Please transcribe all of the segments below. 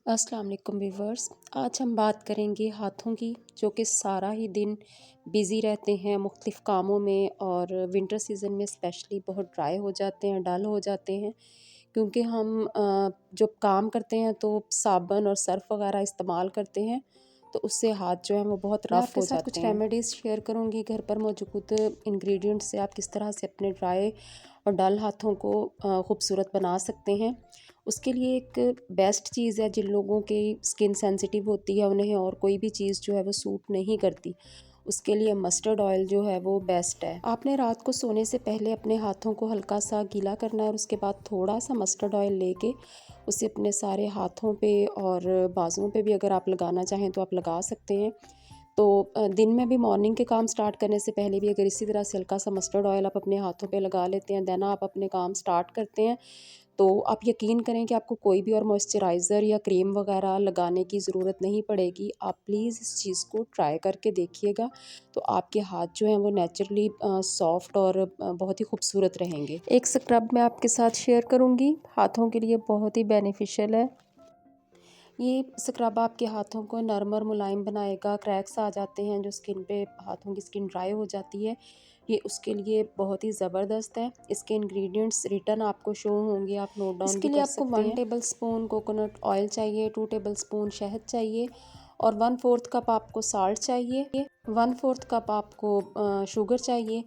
अस्सलाम वालेकुम व्यूवर्स। आज हम बात करेंगे हाथों की, जो कि सारा ही दिन बिज़ी रहते हैं मुख्तलिफ़ कामों में और विंटर सीज़न में स्पेशली बहुत ड्राई हो जाते हैं, डल हो जाते हैं, क्योंकि हम जब काम करते हैं तो साबुन और सर्फ़ वगैरह इस्तेमाल करते हैं, तो उससे हाथ जो है वो बहुत मैं रफ़ आपके हो साथ जाते कुछ हैं। रेमेडीज़ शेयर करूँगी घर पर मौजूद इंग्रेडिएंट्स से आप किस तरह से अपने ड्राई और डल हाथों को खूबसूरत बना सकते हैं। उसके लिए एक बेस्ट चीज़ है, जिन लोगों की स्किन सेंसिटिव होती है उन्हें और कोई भी चीज़ जो है वो सूट नहीं करती, उसके लिए मस्टर्ड ऑयल जो है वो बेस्ट है। आपने रात को सोने से पहले अपने हाथों को हल्का सा गीला करना है और उसके बाद थोड़ा सा मस्टर्ड ऑयल लेके उसे अपने सारे हाथों पे और बाजुओं पे भी अगर आप लगाना चाहें तो आप लगा सकते हैं। तो दिन में भी मॉर्निंग के काम स्टार्ट करने से पहले भी अगर इसी तरह से हल्का सा मस्टर्ड ऑयल आप अपने हाथों पे लगा लेते हैं, देन आप अपने काम स्टार्ट करते हैं, तो आप यकीन करें कि आपको कोई भी और मॉइस्चराइज़र या क्रीम वगैरह लगाने की ज़रूरत नहीं पड़ेगी। आप प्लीज़ इस चीज़ को ट्राई करके देखिएगा, तो आपके हाथ जो हैं वो नेचुरली सॉफ्ट और बहुत ही खूबसूरत रहेंगे। एक स्क्रब मैं आपके साथ शेयर करूँगी, हाथों के लिए बहुत ही बेनिफिशियल है। ये स्क्रब आपके हाथों को नरम और मुलायम बनाएगा। क्रैक्स आ जाते हैं जो स्किन पे, हाथों की स्किन ड्राई हो जाती है, ये उसके लिए बहुत ही ज़बरदस्त है। इसके इंग्रेडिएंट्स रिटन आपको शो होंगे, आप नोट डाउन भी इसके लिए कर आपको सकते 1 हैं। टेबलस्पून कोकोनट ऑयल चाहिए, 2 टेबलस्पून शहद चाहिए और 1/4 कप आपको साल्ट चाहिए, 1/4 कप आपको शुगर चाहिए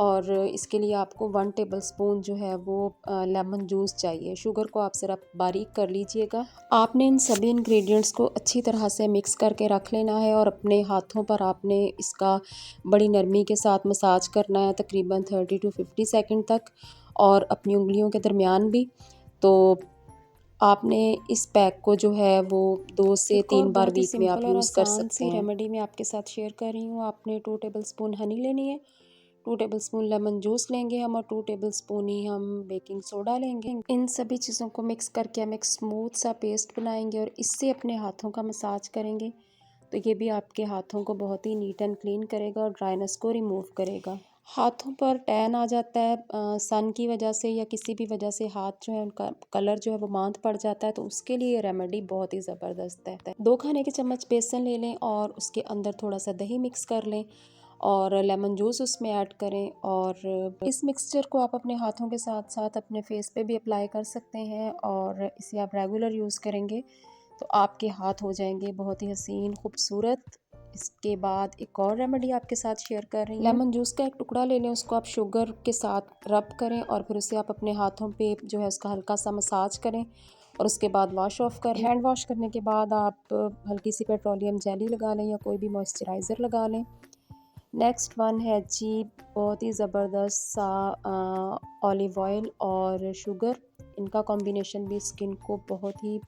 और इसके लिए आपको 1 टेबलस्पून जो है वो लेमन जूस चाहिए। शुगर को आप ज़रा बारीक कर लीजिएगा। आपने इन सभी इंग्रेडिएंट्स को अच्छी तरह से मिक्स करके रख लेना है और अपने हाथों पर आपने इसका बड़ी नरमी के साथ मसाज करना है, तकरीबन 30 टू 50 सेकंड तक और अपनी उंगलियों के दरमियान भी। तो आपने इस पैक को जो है वो 2 से एक और 3 बार बहुत ही वीक में आप सिंपल और यूज़ कर आसान सकते सी हैं। रेमेडी मैं आपके साथ शेयर कर रही हूँ। आपने 2 टेबलस्पून हनी लेनी है, 2 टेबलस्पून लेमन जूस लेंगे हम और 2 टेबलस्पून ही हम बेकिंग सोडा लेंगे। इन सभी चीज़ों को मिक्स करके हम एक स्मूथ सा पेस्ट बनाएंगे और इससे अपने हाथों का मसाज करेंगे, तो ये भी आपके हाथों को बहुत ही नीट एंड क्लीन करेगा और ड्राइनेस को रिमूव करेगा। हाथों पर टैन आ जाता है सन की वजह से या किसी भी वजह से, हाथ जो है उनका कलर जो है वो मांद पड़ जाता है, तो उसके लिए ये रेमेडी बहुत ही ज़बरदस्त है। 2 खाने के चम्मच बेसन ले लें और उसके अंदर थोड़ा सा दही मिक्स कर लें और लेमन जूस उसमें ऐड करें और इस मिक्सचर को आप अपने हाथों के साथ साथ अपने फेस पे भी अप्लाई कर सकते हैं और इसे आप रेगुलर यूज़ करेंगे तो आपके हाथ हो जाएंगे बहुत ही हसीन खूबसूरत। इसके बाद एक और रेमेडी आपके साथ शेयर कर रही हूँ। लेमन जूस का एक टुकड़ा ले लें, उसको आप शुगर के साथ रब करें और फिर उसे आप अपने हाथों पे जो है उसका हल्का सा मसाज करें और उसके बाद वॉश ऑफ कर लें। हैंड वॉश करने के बाद आप हल्की सी पेट्रोलियम जेली लगा लें या कोई भी मॉइस्चराइज़र लगा लें। नेक्स्ट वन है जी, बहुत ही ज़बरदस्त सा ऑलिव ऑयल और शुगर, इनका कॉम्बिनेशन भी स्किन को बहुत ही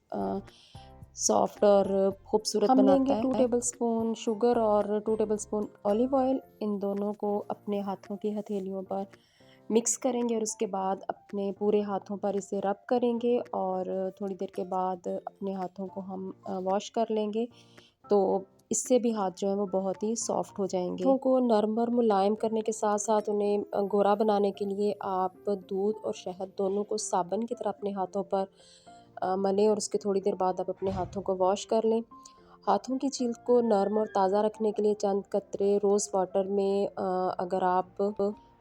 सॉफ्ट और खूबसूरत बनाता है। हम लेंगे 2 टेबलस्पून शुगर और 2 टेबलस्पून ऑलिव ऑयल, इन दोनों को अपने हाथों की हथेलियों पर मिक्स करेंगे और उसके बाद अपने पूरे हाथों पर इसे रब करेंगे और थोड़ी देर के बाद अपने हाथों को हम वॉश कर लेंगे, तो इससे भी हाथ जो है वो बहुत ही सॉफ्ट हो जाएंगे। हाथों को नरम और मुलायम करने के साथ साथ उन्हें गोरा बनाने के लिए आप दूध और शहद दोनों को साबुन की तरह अपने हाथों पर मलें और उसके थोड़ी देर बाद आप अपने हाथों को वॉश कर लें। हाथों की छील को नरम और ताज़ा रखने के लिए चंद कतरे रोज़ वाटर में अगर आप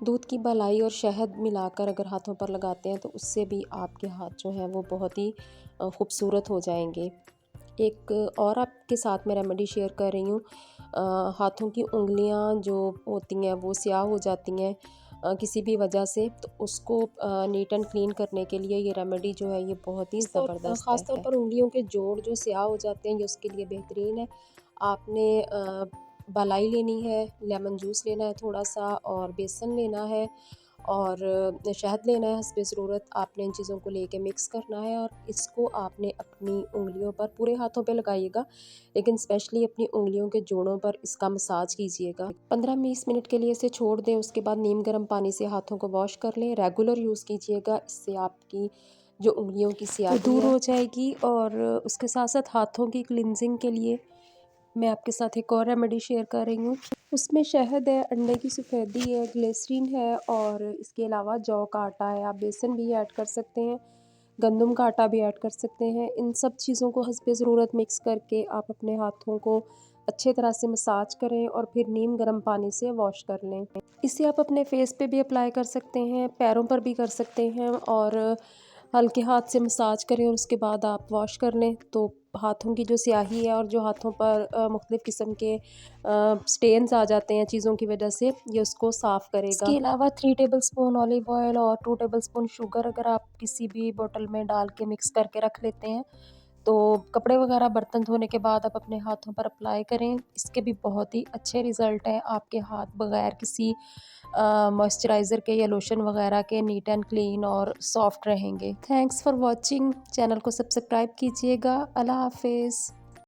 दूध की मलाई और शहद मिलाकर अगर हाथों पर लगाते हैं तो उससे भी आपके हाथ जो हैं वो बहुत ही खूबसूरत हो जाएंगे। एक और आपके साथ मैं रेमेडी शेयर कर रही हूँ। हाथों की उंगलियां जो होती हैं वो स्याह हो जाती हैं किसी भी वजह से, तो उसको नीट एंड क्लीन करने के लिए ये रेमेडी जो है ये बहुत ही ज़बरदस्त है। ख़ास तौर पर उंगलियों के जोड़ जो स्याह हो जाते हैं ये उसके लिए बेहतरीन है। आपने मलाई लेनी है, लेमन जूस लेना है थोड़ा सा और बेसन लेना है और शहद लेना है हस्बे ज़रूरत। आपने इन चीज़ों को लेके मिक्स करना है और इसको आपने अपनी उंगलियों पर, पूरे हाथों पे लगाइएगा लेकिन स्पेशली अपनी उंगलियों के जोड़ों पर इसका मसाज कीजिएगा। 15-20 मिनट के लिए इसे छोड़ दें, उसके बाद नीम गर्म पानी से हाथों को वॉश कर लें। रेगुलर यूज़ कीजिएगा, इससे आपकी जो उंगलियों की स्याही दूर हो जाएगी। और उसके साथ साथ हाथों की क्लिनजिंग के लिए मैं आपके साथ एक और रेमेडी शेयर कर रही हूँ। उसमें शहद है, अंडे की सफ़ेदी है, ग्लिसरीन है और इसके अलावा जौ का आटा है। आप बेसन भी ऐड कर सकते हैं। गंदम का आटा भी ऐड कर सकते हैं। इन सब चीज़ों को हस्बे ज़रूरत मिक्स करके आप अपने हाथों को अच्छे तरह से मसाज करें और फिर नीम गर्म पानी से वॉश कर लें। इसे आप अपने फेस पे भी अप्लाई कर सकते हैं, पैरों पर भी कर सकते हैं और हल्के हाथ से मसाज करें और उसके बाद आप वॉश कर लें। तो हाथों की जो स्याही है और जो हाथों पर मुख्तलिफ़ किस्म के स्टेन्स आ जाते हैं चीज़ों की वजह से, ये उसको साफ़ करेगा। इसके अलावा 3 टेबलस्पून ऑलिव ऑयल और 2 टेबलस्पून शुगर अगर आप किसी भी बोतल में डाल के मिक्स करके रख लेते हैं, तो कपड़े वगैरह बर्तन धोने के बाद आप अपने हाथों पर अप्लाई करें। इसके भी बहुत ही अच्छे रिज़ल्ट हैं। आपके हाथ बगैर किसी मॉइस्चराइज़र के या लोशन वगैरह के नीट एंड क्लीन और सॉफ्ट रहेंगे। Thanks for watching. चैनल को सब्सक्राइब कीजिएगा। अल्लाह हाफ़िज़।